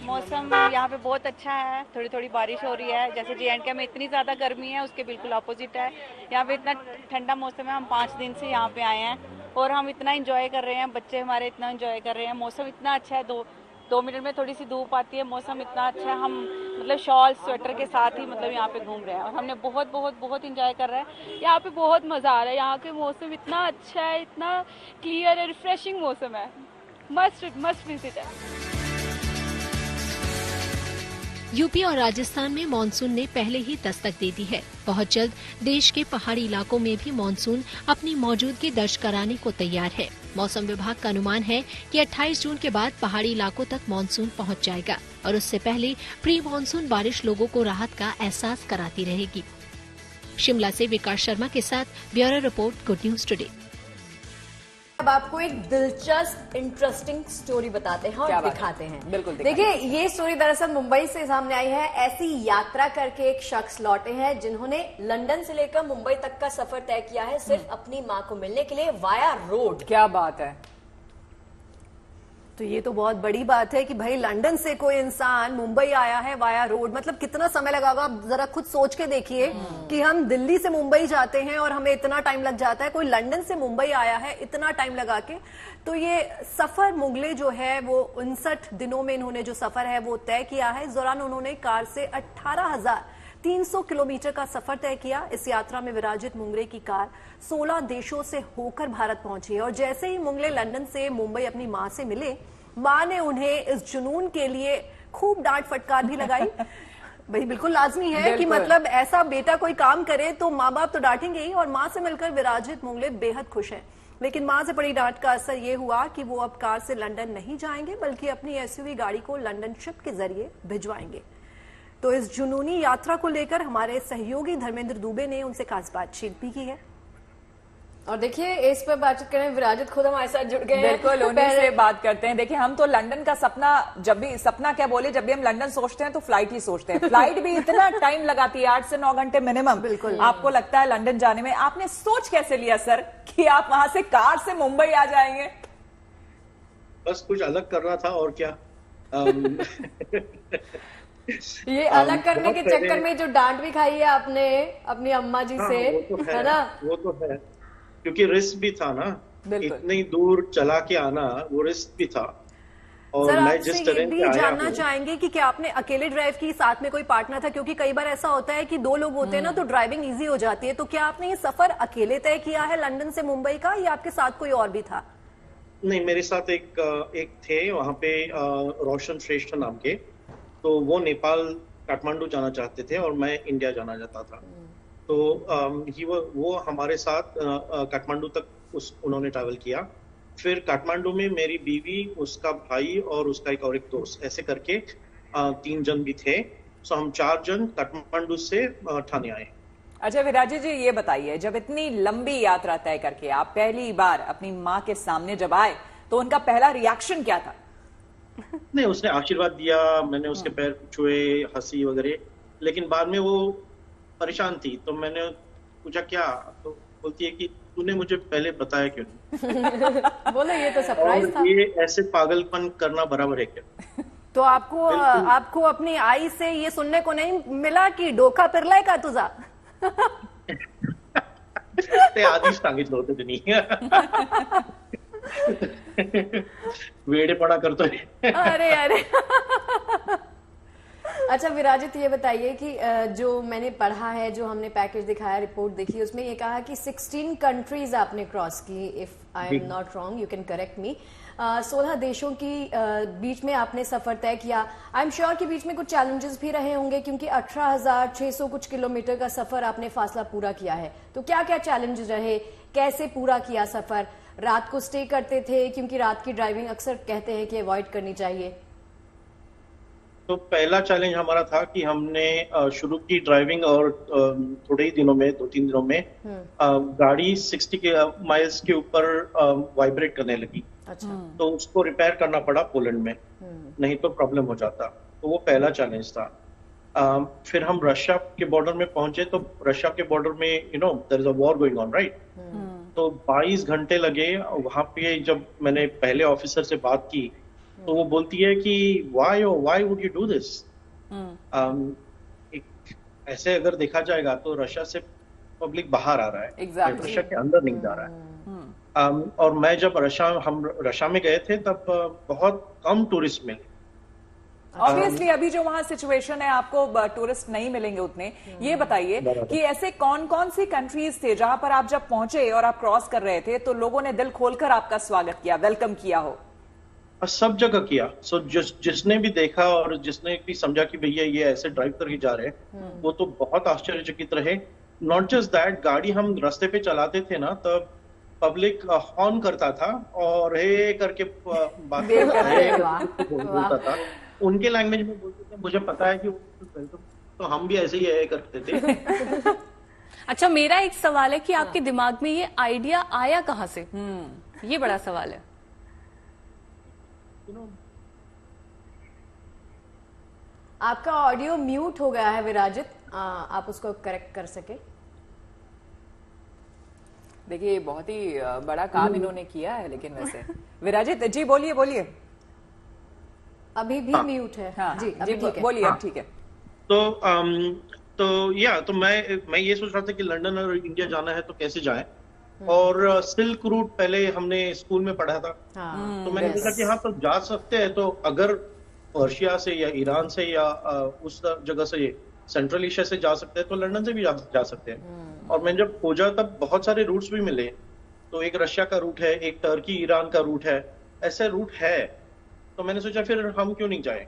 मौसम यहाँ पे बहुत अच्छा है, थोड़ी थोड़ी बारिश हो रही है। जैसे J&K में इतनी ज्यादा गर्मी है, उसके बिल्कुल अपोजिट है। यहाँ पे इतना ठंडा मौसम है। हम 5 दिन से यहाँ पे आए हैं और हम इतना एंजॉय कर रहे हैं, बच्चे हमारे इतना एंजॉय कर रहे हैं। मौसम इतना अच्छा है, 2 मिनट में थोड़ी सी धूप आती है, मौसम इतना अच्छा है। हम मतलब शॉल स्वेटर के साथ ही मतलब यहाँ पे घूम रहे हैं और हमने बहुत बहुत बहुत एंजॉय कर रहे हैं। यहाँ पे बहुत मजा आ रहा है। यहाँ के मौसम इतना अच्छा है, इतना क्लियर है, रिफ्रेशिंग मौसम है। मस्ट विजिट है। यूपी और राजस्थान में मानसून ने पहले ही दस्तक दे दी है। बहुत जल्द देश के पहाड़ी इलाकों में भी मानसून अपनी मौजूदगी दर्ज कराने को तैयार है। मौसम विभाग का अनुमान है कि 28 जून के बाद पहाड़ी इलाकों तक मानसून पहुंच जाएगा और उससे पहले प्री मानसून बारिश लोगों को राहत का एहसास कराती रहेगी। शिमला से विकास शर्मा के साथ bureau report, good news today. अब आपको एक दिलचस्प इंटरेस्टिंग स्टोरी बताते हैं और दिखाते हैं। बिल्कुल देखिए, ये स्टोरी दरअसल मुंबई से सामने आई है। ऐसी यात्रा करके एक शख्स लौटे हैं जिन्होंने लंदन से लेकर मुंबई तक का सफर तय किया है सिर्फ अपनी मां को मिलने के लिए वाया रोड। क्या बात है। तो ये तो बहुत बड़ी बात है कि भाई लंदन से कोई इंसान मुंबई आया है वाया रोड। मतलब कितना समय लगा होगा, आप जरा खुद सोच के देखिए कि हम दिल्ली से मुंबई जाते हैं और हमें इतना टाइम लग जाता है, कोई लंदन से मुंबई आया है इतना टाइम लगा के। तो ये सफर मुगले जो है वो 59 दिनों में इन्होंने जो सफर है वो तय किया है। इस दौरान उन्होंने कार से 18,300 किलोमीटर का सफर तय किया। इस यात्रा में विराजित मुंगले की कार 16 देशों से होकर भारत पहुंची और जैसे ही मुंगले लंदन से मुंबई अपनी मां से मिले, मां ने उन्हें इस जुनून के लिए खूब डांट फटकार भी लगाई। भाई बिल्कुल लाजमी है कि मतलब ऐसा बेटा कोई काम करे तो माँ बाप तो डांटेंगे ही, और मां से मिलकर विराजित मुंगले बेहद खुश हैं। लेकिन मां से पड़ी डांट का असर ये हुआ कि वो अब कार से लंदन नहीं जाएंगे बल्कि अपनी SUV गाड़ी को लंदन शिप के जरिए भिजवाएंगे। तो इस जुनूनी यात्रा को लेकर हमारे सहयोगी धर्मेंद्र दुबे ने उनसे खास बातचीत भी की है और देखिए इस पर बातचीत करें, विराजित खुद हमारे साथ जुड़ गए हैं। बिल्कुल, उन्हीं से बात करते हैं। देखिए, हम तो लंदन का सपना, जब भी सपना क्या बोले, जब भी हम लंदन सोचते हैं तो फ्लाइट ही सोचते हैं। फ्लाइट भी इतना टाइम लगाती है, 8 से 9 घंटे मिनिमम। बिल्कुल आपको लगता है लंदन जाने में। आपने सोच कैसे लिया सर कि आप वहां से कार से मुंबई आ जाएंगे? बस कुछ अलग करना था और क्या। ये अलग करने के चक्कर में जो डांट भी खाई है आपने अपनी अम्मा जी से, है ना? वो तो है, क्योंकि रिस्क भी था ना, इतनी दूर चला के आना, वो रिस्क भी था। और मैं जिस तरह भी जानना चाहेंगे कि क्या आपने अकेले ड्राइव की, साथ में कोई पार्टनर था? क्योंकि कई बार ऐसा होता है कि 2 लोग होते हैं ना तो ड्राइविंग इजी हो जाती है। तो क्या आपने ये सफर अकेले तय किया है लंदन से मुंबई का, या आपके साथ कोई और भी था? नहीं, मेरे साथ एक थे वहाँ पे रोशन श्रेष्ठ नाम के, तो वो नेपाल काठमांडू जाना चाहते थे और मैं इंडिया जाना चाहता था। तो वो हमारे साथ काठमांडू तक उन्होंने ट्रैवल किया। फिर काठमांडू में मेरी बीवी, उसका भाई और उसका एक और एक दोस्त, ऐसे करके 3 जन भी थे। सो हम 4 जन काठमांडू से ठाणे आए। अच्छा विराजित जी, ये बताइए, जब इतनी लंबी यात्रा तय करके आप पहली बार अपनी माँ के सामने जब आए तो उनका पहला रिएक्शन क्या था? नहीं, उसने आशीर्वाद दिया, मैंने उसके पैर छुए, हंसी वगैरह, लेकिन बाद में वो परेशान थी। तो मैंने पूछा क्या, तो बोलती है कि तूने मुझे पहले बताया क्यों नहीं? बोलो ये तो सरप्राइज था। ये ऐसे पागलपन करना बराबर है क्या? तो आपको अपनी आई से ये सुनने को नहीं मिला कि डोका पिरलाय का तुझा? ते आधीच सांगितलं होतं त्यांनी. वेडेपणा करतोय. अरे अच्छा विराजित, ये बताइए कि जो मैंने पढ़ा है, जो हमने पैकेज दिखाया, रिपोर्ट देखी, उसमें ये कहा कि 16 कंट्रीज आपने क्रॉस की। If I am not wrong, you can correct मी। 16 देशों की बीच में आपने सफर तय किया। आई एम श्योर कि बीच में कुछ चैलेंजेस भी रहे होंगे, क्योंकि 18,600 कुछ किलोमीटर का सफर आपने फासला पूरा किया है। तो क्या क्या चैलेंजेस रहे, कैसे पूरा किया सफर? रात को स्टे करते थे, क्योंकि रात की ड्राइविंग अक्सर कहते हैं कि अवॉइड करनी चाहिए। तो पहला चैलेंज हमारा था कि हमने शुरू की ड्राइविंग और थोड़े ही दिनों में, 2-3 दिनों में गाड़ी 60 माइल्स के ऊपर वाइब्रेट करने लगी। अच्छा। तो उसको रिपेयर करना पड़ा पोलैंड में, नहीं तो प्रॉब्लम हो जाता। तो वो पहला चैलेंज था। फिर हम रशिया के बॉर्डर में पहुंचे, तो रशिया के बॉर्डर में there is a war going on, right? तो 22 घंटे लगे वहां पे। जब मैंने पहले ऑफिसर से बात की तो वो बोलती है कि why would you do this? ऐसे अगर देखा जाएगा तो रशिया से पब्लिक बाहर आ रहा है, रशिया के अंदर नहीं जा रहा है। और मैं जब हम रशिया में गए थे तब बहुत कम टूरिस्ट मिले। ऑब्वियसली अभी जो वहां सिचुएशन है, आपको टूरिस्ट नहीं मिलेंगे उतने। ये बताइए कि ऐसे कौन कौन सी कंट्रीज थे जहां पर आप जब पहुंचे और आप क्रॉस कर रहे थे तो लोगों ने दिल खोलकर आपका स्वागत किया, वेलकम किया हो? सब जगह किया। सो जिसने भी देखा और जिसने भी समझा कि भैया ये ऐसे ड्राइव करके जा रहे हैं, वो तो बहुत आश्चर्यचकित रहे। नॉट जस्ट दैट, गाड़ी हम रास्ते पे चलाते थे ना, तब पब्लिक हॉर्न करता था और हे करके बात बोलता था। उनके लैंग्वेज में बोलते थे, मुझे पता है कि तो हम भी ऐसे ही करते थे। अच्छा, मेरा एक सवाल है कि आपके दिमाग में ये आइडिया आया कहाँ से? ये बड़ा सवाल है। आपका ऑडियो म्यूट हो गया है विराजित, आप उसको करेक्ट कर सके? देखिए बहुत ही बड़ा काम इन्होंने किया है, लेकिन वैसे विराजित जी बोलिए। अभी भी म्यूट है। हाँ, जी बोलिए, अब ठीक है। तो मैं ये सोच रहा था कि लंदन और इंडिया जाना है तो कैसे जाएं। और सिल्क रूट पहले हमने स्कूल में पढ़ा था। तो मैंने देखा कि हाँ, तो जा सकते हैं। तो अगर पर्शिया से या ईरान से या उस जगह से, सेंट्रल एशिया से जा सकते हैं, तो लंदन से भी जा सकते हैं। और मैंने जब खोजा तब बहुत सारे रूट्स भी मिले। तो एक रशिया का रूट है, एक टर्की ईरान का रूट है, ऐसे रूट है। तो मैंने सोचा फिर हम क्यों नहीं जाए।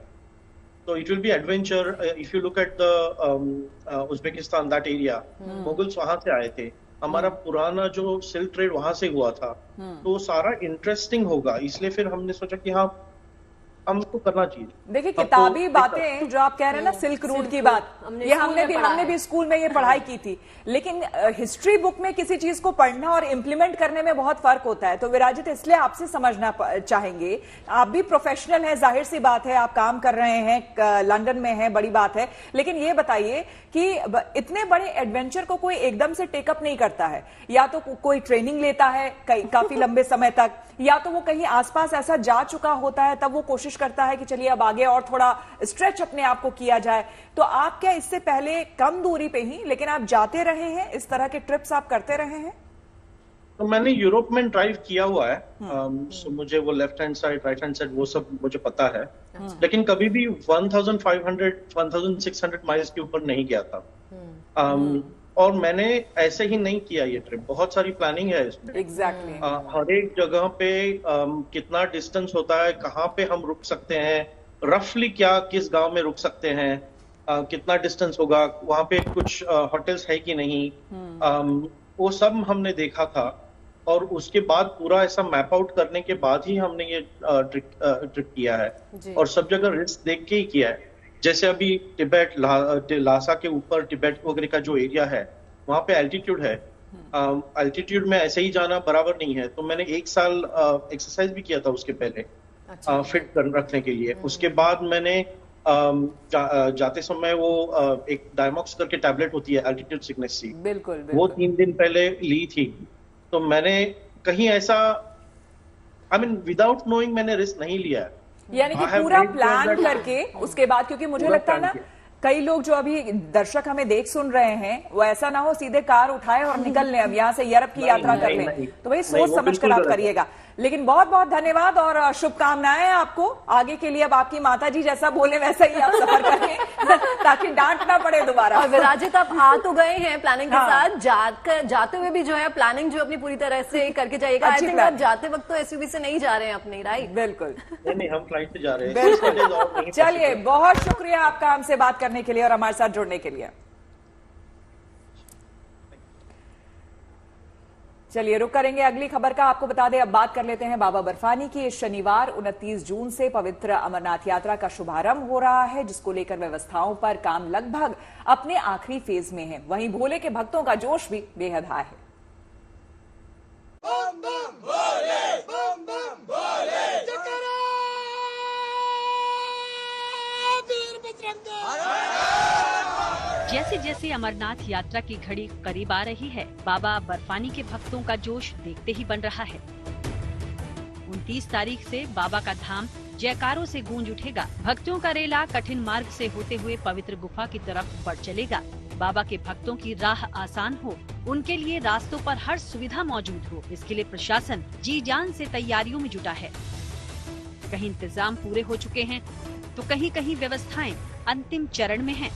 तो it will be adventure. If you look at the Uzbekistan, that area, Mughals वहां से आए थे। हमारा पुराना जो सिल्क ट्रेड वहां से हुआ था, तो सारा इंटरेस्टिंग होगा। इसलिए फिर हमने सोचा कि हाँ, हमको करना चाहिए। देखिए किताबी बातें जो आप कह रहे हैं ना, सिल्क रूट की बात, ये हमने भी स्कूल में ये पढ़ाई की थी। लेकिन हिस्ट्री बुक में किसी चीज को पढ़ना और इम्प्लीमेंट करने में बहुत फर्क होता है। तो विराजित, इसलिए आपसे समझना चाहेंगे, आप भी प्रोफेशनल हैं, जाहिर सी बात है, आप काम कर रहे हैं, लंदन में हैं, बड़ी बात है। लेकिन ये बताइए कि इतने बड़े एडवेंचर को कोई एकदम से टेकअप नहीं करता है। या तो कोई ट्रेनिंग लेता है काफी लंबे समय तक, या तो वो कहीं आसपास ऐसा जा चुका होता है, तब वो कोशिश करता है कि चलिए अब आगे और थोड़ा स्ट्रेच अपने आप को किया जाए। तो आप क्या इससे पहले कम दूरी पे ही, लेकिन आप जाते रहे हैं, इस तरह के ट्रिप्स आप करते रहे हैं? तो मैंने यूरोप में ड्राइव किया हुआ है। so मुझे वो left hand side, right hand side, वो सब मुझे पता है। लेकिन कभी भी 1500 1600 माइल्स के ऊपर नहीं गया था। और मैंने ऐसे ही नहीं किया ये ट्रिप, बहुत सारी प्लानिंग है इसमें। एग्जैक्टली हर एक जगह पे कितना डिस्टेंस होता है, कहाँ पे हम रुक सकते हैं, रफली क्या किस गांव में रुक सकते हैं, कितना डिस्टेंस होगा, वहां पे कुछ होटल्स है कि नहीं, वो सब हमने देखा था। और उसके बाद पूरा ऐसा मैप आउट करने के बाद ही हमने ये ट्रिप किया है, और सब जगह रिस्क देख के ही किया है। जैसे अभी तिब्बत लासा के ऊपर तिब्बत वगैरह का जो एरिया है, वहां पे एल्टीट्यूड है, एल्टीट्यूड में ऐसे ही जाना बराबर नहीं है। तो मैंने 1 साल एक्सरसाइज भी किया था उसके पहले, फिट रखने के लिए। उसके बाद मैंने जाते समय वो एक डायमॉक्स करके टैबलेट होती है एल्टीट्यूड सिकनेस की, बिल्कुल वो 3 दिन पहले ली थी। तो मैंने कहीं ऐसा विदाउट नोइंग मैंने रिस्क नहीं लिया है, यानी कि पूरा प्लान करके उसके बाद, क्योंकि मुझे लगता है ना कई लोग जो अभी दर्शक हमें देख सुन रहे हैं, वो ऐसा ना हो सीधे कार उठाए और निकल लें, अब यहाँ से यूरोप की यात्रा कर लें। तो भाई सोच समझ कर आप करिएगा। लेकिन बहुत बहुत धन्यवाद और शुभकामनाएं आपको आगे के लिए। अब आपकी माताजी जैसा बोले वैसा ही आप सफर करें ताकि डांट ना पड़े दोबारा। और विराजित आप आ तो गए हैं प्लानिंग के साथ, जाते हुए भी जो है प्लानिंग जो अपनी पूरी तरह से करके जाइएगा। आई थिंक आप जाते वक्त तो एसयूवी से नहीं जा रहे हैं अपनी, राइट? बिल्कुल नहीं, हम फ्लाइट से जा रहे हैं। चलिए, बहुत शुक्रिया आपका हमसे बात करने के लिए और हमारे साथ जुड़ने के लिए। चलिए रुक करेंगे अगली खबर का। आपको बता दें, अब बात कर लेते हैं बाबा बर्फानी की। इस शनिवार 29 जून से पवित्र अमरनाथ यात्रा का शुभारंभ हो रहा है, जिसको लेकर व्यवस्थाओं पर काम लगभग अपने आखिरी फेज में है। वहीं भोले के भक्तों का जोश भी बेहद हाई है। बम बम भोले, बम बम भोले, जैसे जैसे अमरनाथ यात्रा की घड़ी करीब आ रही है, बाबा बर्फानी के भक्तों का जोश देखते ही बन रहा है। 29 तारीख से बाबा का धाम जयकारों से गूंज उठेगा। भक्तों का रेला कठिन मार्ग से होते हुए पवित्र गुफा की तरफ बढ़ चलेगा। बाबा के भक्तों की राह आसान हो, उनके लिए रास्तों पर हर सुविधा मौजूद हो, इसके लिए प्रशासन जी जान से तैयारियों में जुटा है। कहीं इंतजाम पूरे हो चुके हैं तो कहीं कहीं व्यवस्थाएं अंतिम चरण में हैं।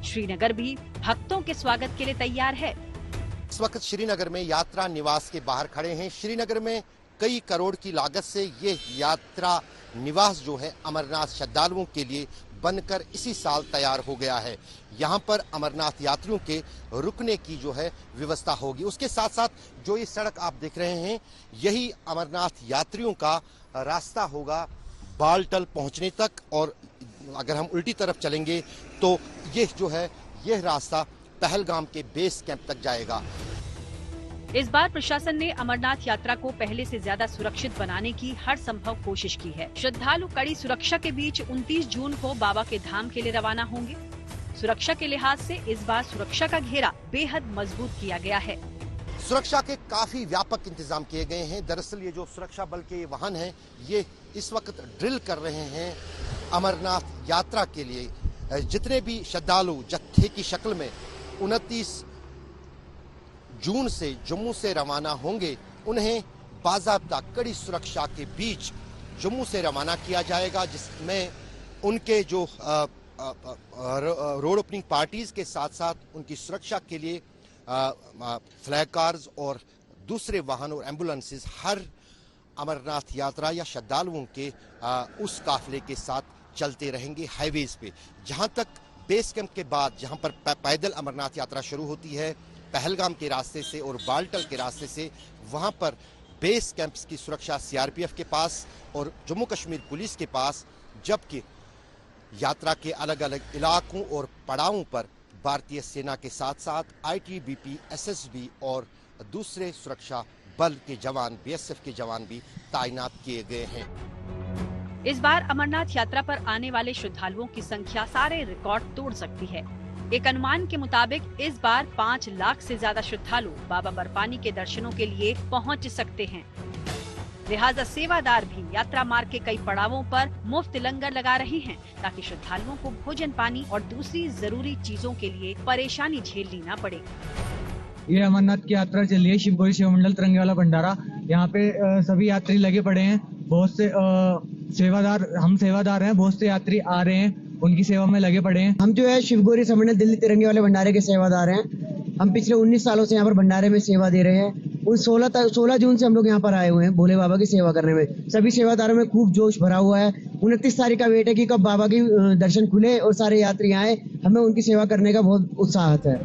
श्रीनगर भी भक्तों के स्वागत के लिए तैयार है। इस वक्त श्रीनगर में यात्रा निवास के बाहर खड़े हैं। श्रीनगर में कई करोड़ की लागत से ये यात्रा निवास जो है अमरनाथ श्रद्धालुओं के लिए बनकर इसी साल तैयार हो गया है। यहाँ पर अमरनाथ यात्रियों के रुकने की जो है व्यवस्था होगी। उसके साथ साथ जो ये सड़क आप देख रहे हैं, यही अमरनाथ यात्रियों का रास्ता होगा बालटल पहुंचने तक, और अगर हम उल्टी तरफ चलेंगे तो ये जो है यह रास्ता पहलगाम के बेस कैंप तक जाएगा। इस बार प्रशासन ने अमरनाथ यात्रा को पहले से ज्यादा सुरक्षित बनाने की हर संभव कोशिश की है। श्रद्धालु कड़ी सुरक्षा के बीच 29 जून को बाबा के धाम के लिए रवाना होंगे। सुरक्षा के लिहाज से इस बार सुरक्षा का घेरा बेहद मजबूत किया गया है। सुरक्षा के काफी व्यापक इंतजाम किए गए हैं। दरअसल ये जो सुरक्षा बल के वाहन हैं, ये इस वक्त ड्रिल कर रहे हैं अमरनाथ यात्रा के लिए। जितने भी श्रद्धालु जत्थे की शक्ल में 29 जून से जम्मू से रवाना होंगे, उन्हें बाज़ाब्ता कड़ी सुरक्षा के बीच जम्मू से रवाना किया जाएगा, जिसमें उनके जो रोड ओपनिंग पार्टीज के साथ साथ उनकी सुरक्षा के लिए फ्लैग कार्स और दूसरे वाहन और एम्बुलेंसेस हर अमरनाथ यात्रा या श्रद्धालुओं के उस काफिले के साथ चलते रहेंगे हाईवेज पे। जहां तक बेस कैंप के बाद जहां पर पैदल अमरनाथ यात्रा शुरू होती है पहलगाम के रास्ते से और बालटल के रास्ते से, वहां पर बेस कैंप्स की सुरक्षा सीआरपीएफ के पास और जम्मू कश्मीर पुलिस के पास, जबकि यात्रा के अलग अलग इलाकों और पड़ावों पर भारतीय सेना के साथ साथ आईटीबीपी, एसएसबी और दूसरे सुरक्षा बल के जवान, बीएसएफ के जवान भी तैनात किए गए हैं। इस बार अमरनाथ यात्रा पर आने वाले श्रद्धालुओं की संख्या सारे रिकॉर्ड तोड़ सकती है। एक अनुमान के मुताबिक इस बार 5 लाख से ज्यादा श्रद्धालु बाबा बर्फानी के दर्शनों के लिए पहुंच सकते हैं। लिहाजा सेवादार भी यात्रा मार्ग के कई पड़ावों पर मुफ्त लंगर लगा रहे हैं, ताकि श्रद्धालुओं को भोजन, पानी और दूसरी जरूरी चीजों के लिए परेशानी झेलनी न पड़े। ये अमरनाथ की यात्रा चल रही है, शिवपुरी शिव मंडल तिरंगे वाला भंडारा। यहाँ पे सभी यात्री लगे पड़े हैं। बहुत से सेवादार, हम सेवादार हैं, बहुत से यात्री आ रहे हैं उनकी सेवा में लगे पड़े हैं। हम जो है शिवगौरी समंडल दिल्ली तिरंगे वाले भंडारे के सेवादार हैं। हम पिछले 19 सालों से यहाँ पर भंडारे में सेवा दे रहे हैं। उन 16 जून से हम लोग यहाँ पर आए हुए हैं भोले बाबा की सेवा करने में। सभी सेवादारों में खूब जोश भरा हुआ है। 29 तारीख का वेट है कि कब बाबा की दर्शन खुले और सारे यात्री आए। हमें उनकी सेवा करने का बहुत उत्साह है।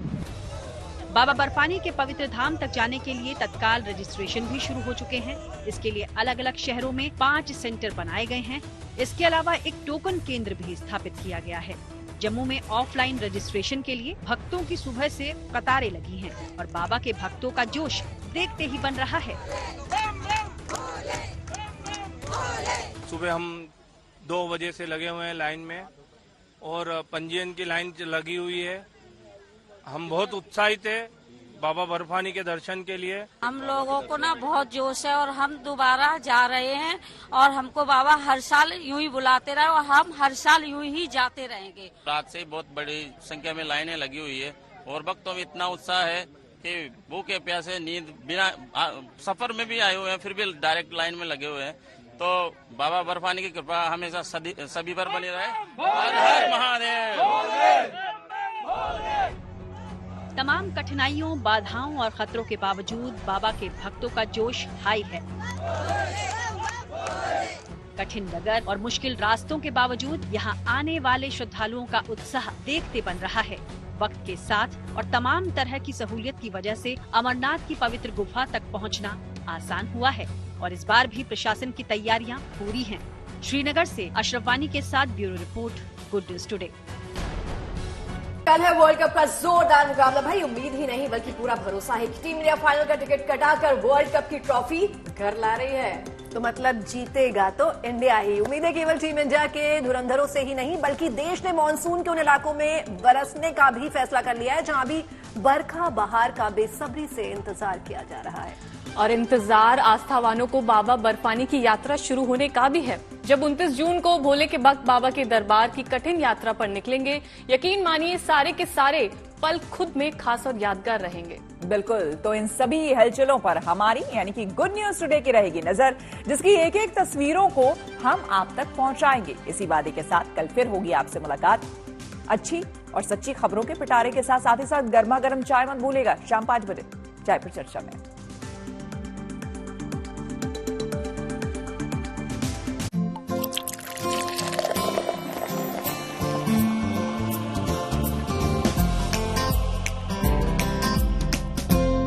बाबा बर्फानी के पवित्र धाम तक जाने के लिए तत्काल रजिस्ट्रेशन भी शुरू हो चुके हैं। इसके लिए अलग अलग शहरों में 5 सेंटर बनाए गए हैं। इसके अलावा एक टोकन केंद्र भी स्थापित किया गया है। जम्मू में ऑफलाइन रजिस्ट्रेशन के लिए भक्तों की सुबह से कतारें लगी हैं और बाबा के भक्तों का जोश देखते ही बन रहा है। सुबह हम 2 बजे से लगे हुए हैं लाइन में और पंजीयन की लाइन लगी हुई है। हम बहुत उत्साहित है बाबा बर्फानी के दर्शन के लिए। हम लोगों को ना बहुत जोश है और हम दोबारा जा रहे हैं और हमको बाबा हर साल यूं ही बुलाते रहे और हम हर साल यूं ही जाते रहेंगे। रात से बहुत बड़ी संख्या में लाइनें लगी हुई है और भक्तों में इतना उत्साह है कि भूखे प्यासे नींद बिना सफर में भी आए हुए हैं फिर भी डायरेक्ट लाइन में लगे हुए हैं। तो बाबा बर्फानी की कृपा हमेशा सभी पर बनी रहे। हर हर महादेव। तमाम कठिनाइयों, बाधाओं और खतरों के बावजूद बाबा के भक्तों का जोश हाई है। कठिन डगर और मुश्किल रास्तों के बावजूद यहाँ आने वाले श्रद्धालुओं का उत्साह देखते बन रहा है। वक्त के साथ और तमाम तरह की सहूलियत की वजह से अमरनाथ की पवित्र गुफा तक पहुँचना आसान हुआ है और इस बार भी प्रशासन की तैयारियां पूरी हैं। श्रीनगर से अशरफ वानी के साथ bureau report, good news today. कल है वर्ल्ड कप का जोरदार मुकाबला। भाई उम्मीद ही नहीं बल्कि पूरा भरोसा है कि टीम इंडिया फाइनल का टिकट कटाकर वर्ल्ड कप की ट्रॉफी घर ला रही है। तो मतलब जीतेगा तो इंडिया ही। उम्मीद है केवल टीम इंडिया के धुरंधरों से ही नहीं बल्कि देश ने मानसून के उन इलाकों में बरसने का भी फैसला कर लिया है जहां भी बरखा बहार का बेसब्री से इंतजार किया जा रहा है। और इंतजार आस्थावानों को बाबा बर्फानी की यात्रा शुरू होने का भी है। जब 29 जून को भोले के भक्त बाबा के दरबार की कठिन यात्रा पर निकलेंगे, यकीन मानिए सारे के सारे पल खुद में खास और यादगार रहेंगे। बिल्कुल। तो इन सभी हलचलों पर हमारी यानी कि गुड न्यूज टुडे की रहेगी नजर, जिसकी एक एक तस्वीरों को हम आप तक पहुंचाएंगे। इसी वादे के साथ कल फिर होगी आपसे मुलाकात अच्छी और सच्ची खबरों के पिटारे के साथ ही साथ गर्मा गर्म चाय मत भूलेगा शाम 5 बजे चाय पर चर्चा में।